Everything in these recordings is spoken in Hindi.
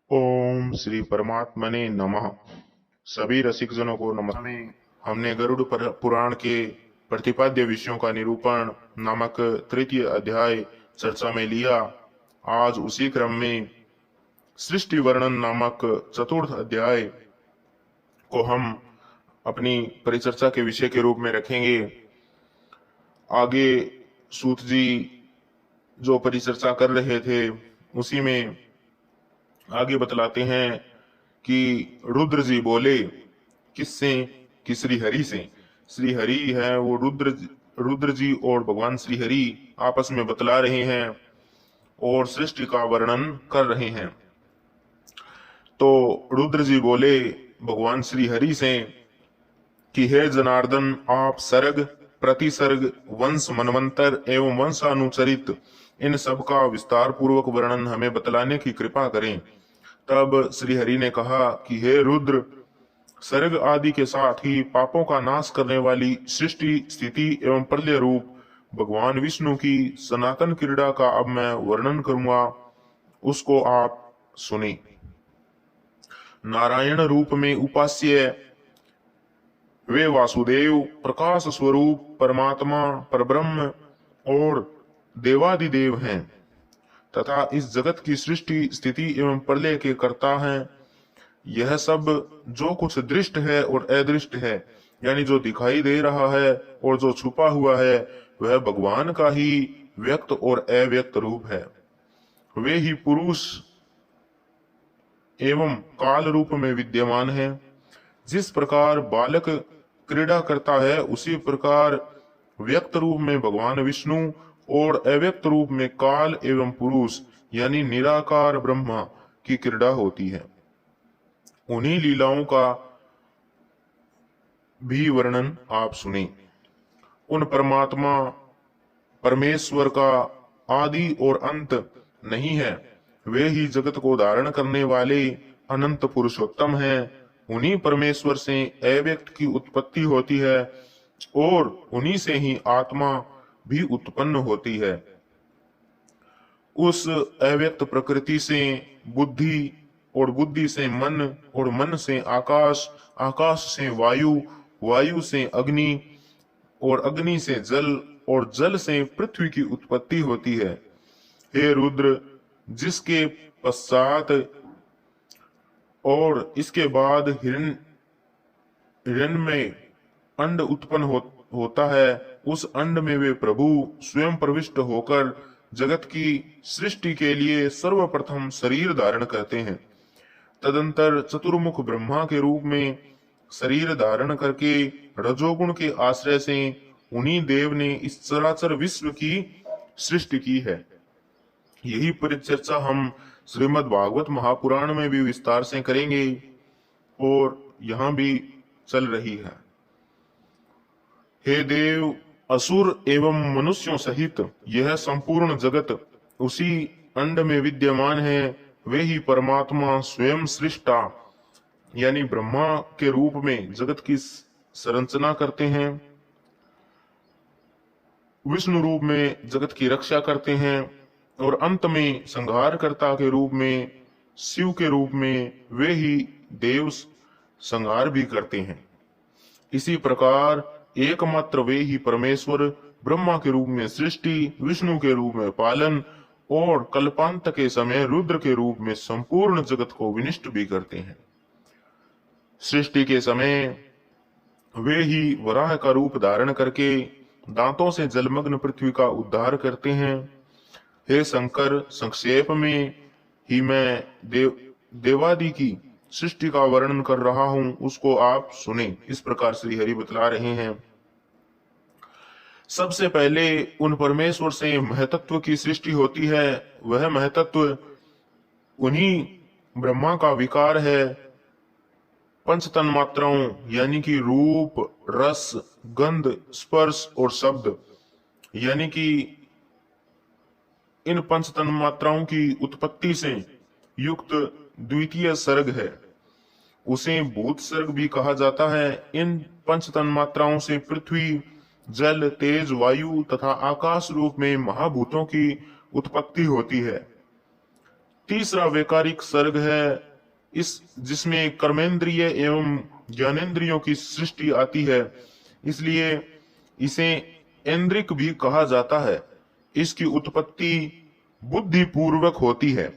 ओम श्री परमात्मने नमः। सभी रसिक जनों को नमस्कार। हमने गरुड़ पुराण के प्रतिपाद्य विषयों का निरूपण नामक तृतीय अध्याय चर्चा में लिया। आज उसी क्रम में सृष्टि वर्णन नामक चतुर्थ अध्याय को हम अपनी परिचर्चा के विषय के रूप में रखेंगे। आगे सूत जी जो परिचर्चा कर रहे थे उसी में आगे बतलाते हैं कि रुद्र जी बोले किससे, कि श्री हरि से। श्री हरि है वो रुद्र जी और भगवान श्री हरि आपस में बतला रहे हैं और सृष्टि का वर्णन कर रहे हैं। तो रुद्र जी बोले भगवान श्री हरि से कि हे जनार्दन, आप सर्ग प्रतिसर्ग वंश मनवंतर एवं वंशानुचरित इन सब का विस्तार पूर्वक वर्णन हमें बतलाने की कृपा करें। तब श्री हरि ने कहा कि हे रुद्र, सर्ग आदि के साथ ही पापों का नाश करने वाली सृष्टि स्थिति एवं प्रलय रूप भगवान विष्णु की सनातन क्रीड़ा का अब मैं वर्णन करूंगा, उसको आप सुने। नारायण रूप में उपास्य वे वासुदेव प्रकाश स्वरूप परमात्मा परब्रह्म और देवादिदेव हैं तथा इस जगत की सृष्टि स्थिति एवं प्रलय के कर्ता हैं। यह सब जो कुछ दृष्ट है और अदृष्ट है, यानी जो दिखाई दे रहा है और जो छुपा हुआ है, वह भगवान का ही व्यक्त और अव्यक्त रूप है। वे ही पुरुष एवं काल रूप में विद्यमान है। जिस प्रकार बालक क्रीड़ा करता है उसी प्रकार व्यक्त रूप में भगवान विष्णु और अव्यक्त रूप में काल एवं पुरुष यानी निराकार ब्रह्मा की क्रीड़ा होती है। उन्हीं लीलाओं का भी वर्णन आप सुने। उन परमात्मा परमेश्वर का आदि और अंत नहीं है। वे ही जगत को धारण करने वाले अनंत पुरुषोत्तम हैं। उन्हीं परमेश्वर से अव्यक्त की उत्पत्ति होती है और उन्हीं से ही आत्मा भी उत्पन्न होती है। उस अव्यक्त प्रकृति से बुद्धि और बुद्धि से मन और मन से आकाश, आकाश से वायु, वायु से अग्नि और अग्नि से जल और जल से पृथ्वी की उत्पत्ति होती है। हे रुद्र, जिसके पश्चात और इसके बाद हिरण्य में अंड उत्पन्न होता है, उस अंड में वे प्रभु स्वयं प्रविष्ट होकर जगत की सृष्टि के लिए सर्वप्रथम शरीर धारण करते हैं। तदंतर चतुर्मुख ब्रह्मा के रूप में शरीर धारण करके रजोगुण के आश्रय से उन्हीं देव ने इस चराचर विश्व की सृष्टि की है। यही परिचर्चा हम श्रीमद् भागवत महापुराण में भी विस्तार से करेंगे और यहाँ भी चल रही है। हे देव, असुर एवं मनुष्यों सहित यह संपूर्ण जगत उसी अंड में विद्यमान है। वे ही परमात्मा स्वयं सृष्टा यानी ब्रह्मा के रूप में जगत की संरचना करते हैं, विष्णु रूप में जगत की रक्षा करते हैं और अंत में संहारकर्ता के रूप में शिव के रूप में वे ही देव संहार भी करते हैं। इसी प्रकार एकमात्र वे ही परमेश्वर ब्रह्मा के रूप में सृष्टि, विष्णु के रूप में पालन और कल्पांत के समय रुद्र के रूप में संपूर्ण जगत को विनिष्ट भी करते हैं। सृष्टि के समय वे ही वराह का रूप धारण करके दांतों से जलमग्न पृथ्वी का उद्धार करते हैं। हे शंकर, संक्षेप में ही मैं देवादि की सृष्टि का वर्णन कर रहा हूं, उसको आप सुने। इस प्रकार श्री हरि बतला रहे हैं। सबसे पहले उन परमेश्वर से महतत्व की सृष्टि होती है। वह महतत्व उन्हीं ब्रह्मा का विकार है। पंच तन्मात्राओं यानी कि रूप, रस, गंध, स्पर्श और शब्द यानी कि इन पंच तन्मात्राओं की उत्पत्ति से युक्त द्वितीय सर्ग है। उसे भूत सर्ग भी कहा जाता है। इन पंच तन्मात्राओं से पृथ्वी, जल, तेज, वायु तथा आकाश रूप में महाभूतों की उत्पत्ति होती है। तीसरा वैकारिक सर्ग है, इस जिसमें कर्मेंद्रिय एवं ज्ञानेंद्रियों की सृष्टि आती है, इसलिए इसे ऐन्द्रिक भी कहा जाता है। इसकी उत्पत्ति बुद्धि पूर्वक होती है।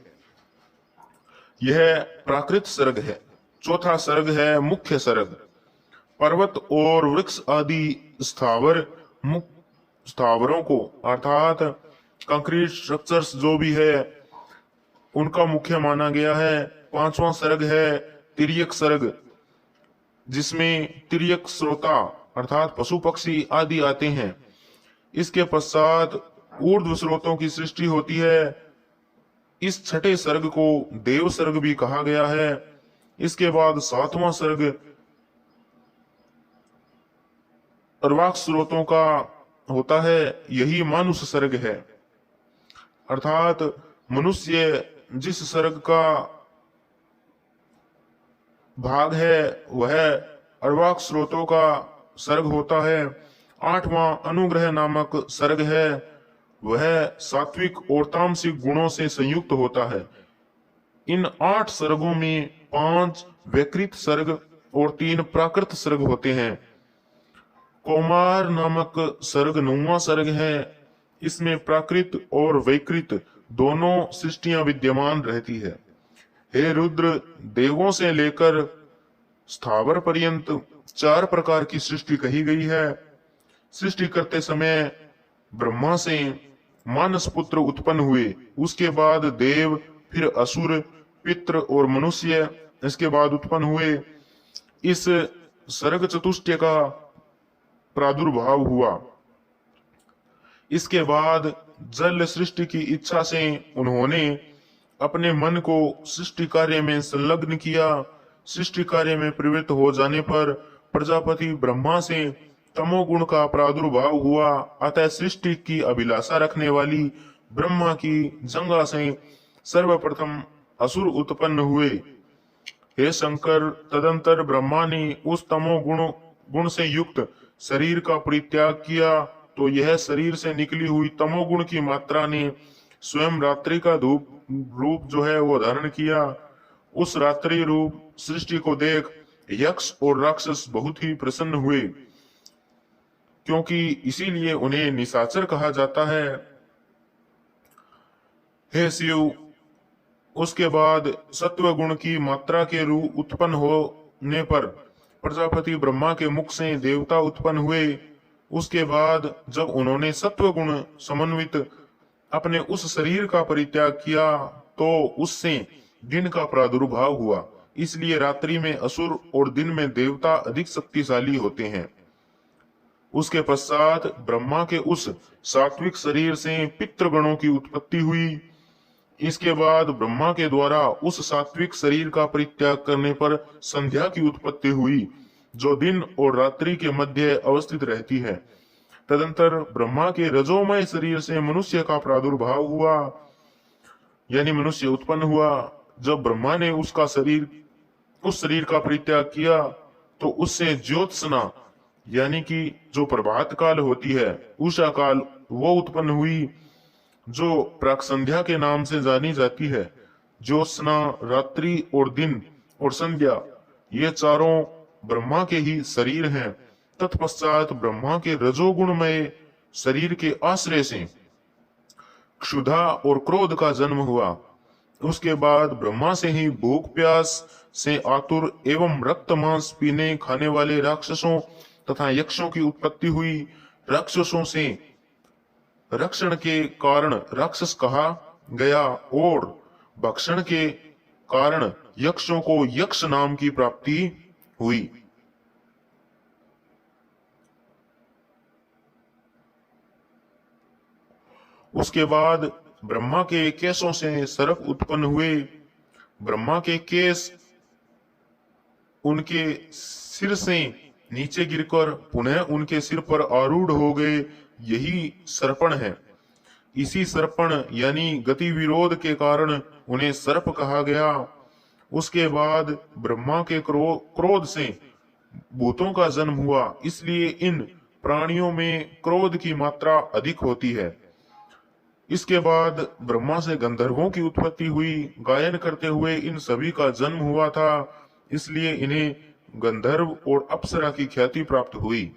यह प्राकृत सर्ग है। चौथा सर्ग है मुख्य सर्ग। पर्वत और वृक्ष आदि स्थावरों को अर्थात कंक्रीट स्ट्रक्चर्स जो भी है उनका मुख्य माना गया है। पांचवा सर्ग है तिर्यक सर्ग, जिसमें तिर्यक श्रोता अर्थात पशु पक्षी आदि आते हैं। इसके पश्चात ऊर्ध्व स्रोतों की सृष्टि होती है। इस छठे सर्ग को देव सर्ग भी कहा गया है। इसके बाद सातवां सर्ग अर्वाक स्रोतों का होता है, यही मानुष सर्ग है। अर्थात मनुष्य जिस सर्ग का भाग है वह अर्वाक स्रोतों का सर्ग होता है। आठवां अनुग्रह नामक सर्ग है, वह सात्विक और तामसिक गुणों से संयुक्त होता है। इन 8 सर्गों में 5 वैकृत सर्ग और 3 प्राकृत सर्ग होते हैं। कौमार नामक सर्ग 9वां सर्ग है। इसमें प्राकृत और वैकृत दोनों सृष्टियां विद्यमान रहती है। हे रुद्र, देवों से लेकर स्थावर पर्यंत 4 प्रकार की सृष्टि कही गई है। सृष्टि करते समय ब्रह्मा से मानस पुत्र उत्पन्न हुए, उसके बाद देव, फिर असुर, पितृ और मनुष्य इसके बाद उत्पन्न हुए। इस सर्ग चतुष्टय का प्रादुर्भाव हुआ। इसके बाद जल सृष्टि की इच्छा से उन्होंने अपने मन को सृष्टि कार्य में संलग्न किया। सृष्टि कार्य में प्रवृत्त हो जाने पर प्रजापति ब्रह्मा से तमोगुण का प्रादुर्भाव हुआ। अतः सृष्टि की अभिलाषा रखने वाली ब्रह्मा की जंगा से सर्वप्रथम असुर उत्पन्न हुए। हे शंकर, तदंतर ब्रह्मा ने उस गुण से युक्त शरीर का परित्याग किया, तो यह शरीर से निकली हुई तमोगुण की मात्रा ने स्वयं रात्रि का रूप जो है वो धारण किया। उस रात्रि रूप सृष्टि को देख यक्ष और राक्षस बहुत ही प्रसन्न हुए, क्योंकि इसीलिए उन्हें निशाचर कहा जाता है। हे शिव, उसके बाद सत्व गुण की मात्रा के रूप उत्पन्न होने पर प्रजापति ब्रह्मा के मुख से देवता उत्पन्न हुए। उसके बाद जब उन्होंने सत्व गुण समन्वित अपने उस शरीर का परित्याग किया, तो उससे दिन का प्रादुर्भाव हुआ। इसलिए रात्रि में असुर और दिन में देवता अधिक शक्तिशाली होते हैं। उसके पश्चात ब्रह्मा के उस सात्विक शरीर से पितृगणों की उत्पत्ति हुई। इसके बाद ब्रह्मा के द्वारा उस सात्विक शरीर का परित्याग करने पर संध्या की उत्पत्ति हुई, जो दिन और रात्रि के मध्य अवस्थित रहती है। तदंतर ब्रह्मा के रजोमय शरीर से मनुष्य का प्रादुर्भाव हुआ, यानी मनुष्य उत्पन्न हुआ। जब ब्रह्मा ने उस शरीर का परित्याग किया, तो उससे ज्योत्सना यानी कि जो प्रभात काल होती है, उषा काल, वो उत्पन्न हुई, जो प्राक संध्या के नाम से जानी जाती है। ज्योत्सना, रात्रि और दिन और संध्या, ये चारों ब्रह्मा के ही शरीर हैं। तत्पश्चात ब्रह्मा के रजोगुणमय शरीर के आश्रय से क्षुधा और क्रोध का जन्म हुआ। उसके बाद ब्रह्मा से ही भूख प्यास से आतुर एवं रक्त मांस पीने खाने वाले राक्षसों तथा यक्षों की उत्पत्ति हुई। राक्षसों से रक्षण के कारण राक्षस कहा गया और भक्षण के कारण यक्षों को यक्ष नाम की प्राप्ति हुई। उसके बाद ब्रह्मा के केशों से सर्प उत्पन्न हुए। ब्रह्मा के केश उनके सिर से नीचे गिरकर पुनः उनके सिर पर आरूढ़ हो गए, यही सर्पण है। इसी सर्पण यानी गति विरोध के कारण उन्हें सर्प कहा गया। उसके बाद ब्रह्मा के क्रोध से भूतों का जन्म हुआ, इसलिए इन प्राणियों में क्रोध की मात्रा अधिक होती है। इसके बाद ब्रह्मा से गंधर्वों की उत्पत्ति हुई। गायन करते हुए इन सभी का जन्म हुआ था, इसलिए इन्हें गंधर्व और अप्सरा की ख्याति प्राप्त हुई।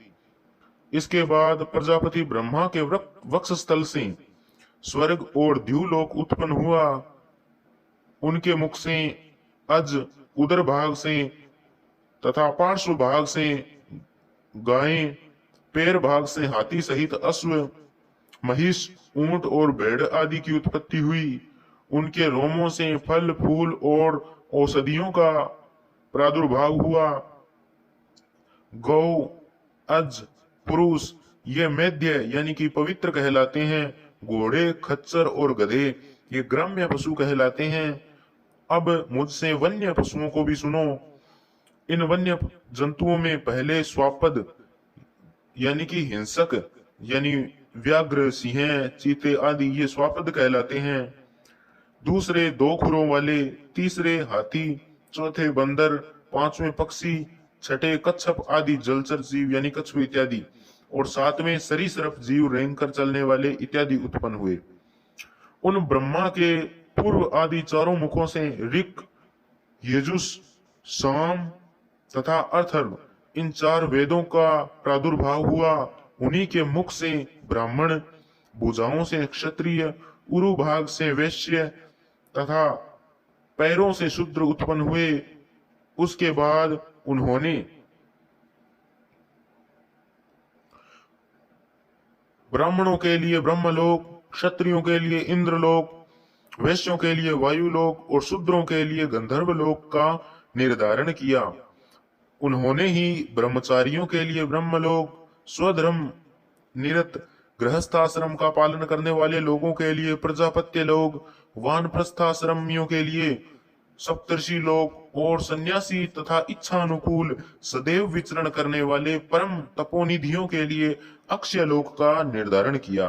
इसके बाद प्रजापति ब्रह्मा के वक्षस्थल से स्वर्ग और द्युलोक उत्पन्न हुआ। उनके मुख से अज, उदर भाग से तथा पार्श्व भाग से गायें, पैर भाग से हाथी सहित अश्व, महिष, ऊंट और भेड़ आदि की उत्पत्ति हुई। उनके रोमों से फल, फूल और औषधियों का प्रादुर्भाव हुआ। गौ, अज, पुरुष ये मेध्य यानी कि पवित्र कहलाते हैं। घोड़े, खच्चर और गधे ये ग्राम्य पशु कहलाते हैं। अब मुझसे वन्य पशुओं को भी सुनो। इन वन्य जंतुओं में पहले स्वापद यानी कि हिंसक यानी व्याघ्र, सिंह, चीते आदि ये स्वापद कहलाते हैं। दूसरे दो खुरों वाले, तीसरे हाथी, चौथे बंदर, पांचवें पक्षी, छठे कच्छप आदि जलचर जीव यानी कछुआ इत्यादि, और सातवें सरीसृप जीव रेंग कर चलने वाले इत्यादि उत्पन्न हुए। उन ब्रह्मा के पूर्व आदि चारों मुखों से ऋक, यजुष, साम तथा अथर्व इन चार वेदों का प्रादुर्भाव हुआ। उन्हीं के मुख से ब्राह्मण, भुजाओं से क्षत्रिय, उरु भाग से वैश्य तथा पैरों से शूद्र उत्पन्न हुए। उसके बाद उन्होंने ब्राह्मणों के लिए ब्रह्मलोक, क्षत्रियों के लिए इंद्रलोक, वैश्यों के लिए वायुलोक और शूद्रों के लिए गंधर्वलोक का निर्धारण किया। उन्होंने ही ब्रह्मचारियों के लिए ब्रह्मलोक, स्वधर्म निरत गृहस्थाश्रम का पालन करने वाले लोगों के लिए प्रजापत्य लोक, वानप्रस्थाश्रमियों के लिए सप्तर्षि लोक और सन्यासी तथा इच्छानुकूल सदैव विचरण करने वाले परम तपोनिधियों के लिए अक्षय लोक का निर्धारण किया।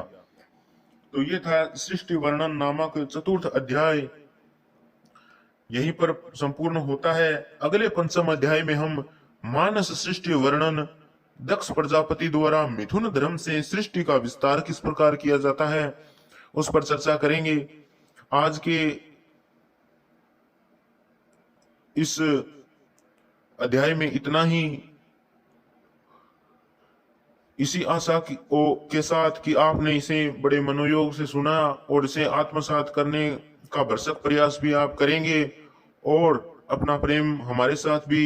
तो ये था सृष्टि वर्णन नामक चतुर्थ अध्याय, यहीं पर संपूर्ण होता है। अगले पंचम अध्याय में हम मानस सृष्टि वर्णन, दक्ष प्रजापति द्वारा मिथुन धर्म से सृष्टि का विस्तार किस प्रकार किया जाता है उस पर चर्चा करेंगे। आज के इस अध्याय में इतना ही। इसी आशा के साथ कि आपने इसे बड़े मनोयोग से सुना और इसे आत्मसात करने का भरसक प्रयास भी आप करेंगे और अपना प्रेम हमारे साथ भी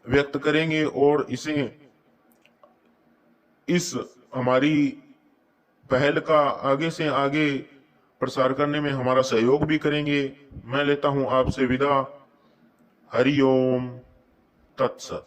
व्यक्त करेंगे और इस हमारी पहल का आगे से आगे प्रसार करने में हमारा सहयोग भी करेंगे। मैं लेता हूं आपसे विदा। हरि ओम तत्सत।